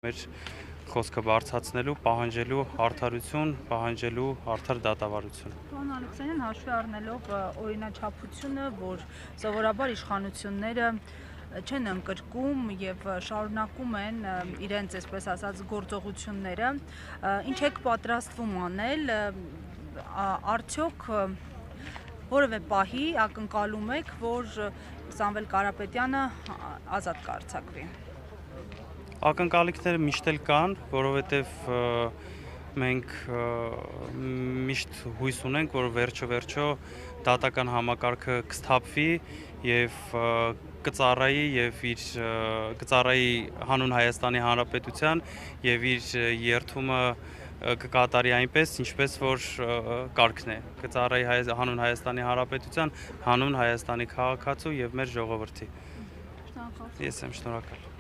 մեր խոսքը բարձրացնելու, պահանջելու արդարություն, պահանջելու արդար դատավարություն։ Պարոն Ալեքսանյան, հաշվի առնելով օրինաչափությունը, որ սովորաբար իշխանությունները չեն ընկրկում եւ շարունակում են իրենց, այսպես ասած, գործողությունները, ինչ եք պատրաստվում անել, արդյոք որևէ պահի ակնկալում եք, որ Սամվել Կարապետյանը ազատ կարձակվի։ Ակնկալիքները միշտ էլ կան, որովհետև մենք միշտ հույս ունենք, որ վերջո դատական համակարգը կսթափվի եւ կծառայի հանուն Հայաստանի Հանրապետության եւ իր երթումը կկատարի այնպես, ինչպես որ կարգն է, կծառայի հանուն Հայաստանի Հանրապետության, հանուն Հայաստանի քաղաքացու եւ մեր ժողովրդի։ Շնորհակալ։ Ես եմ շնորհակալ։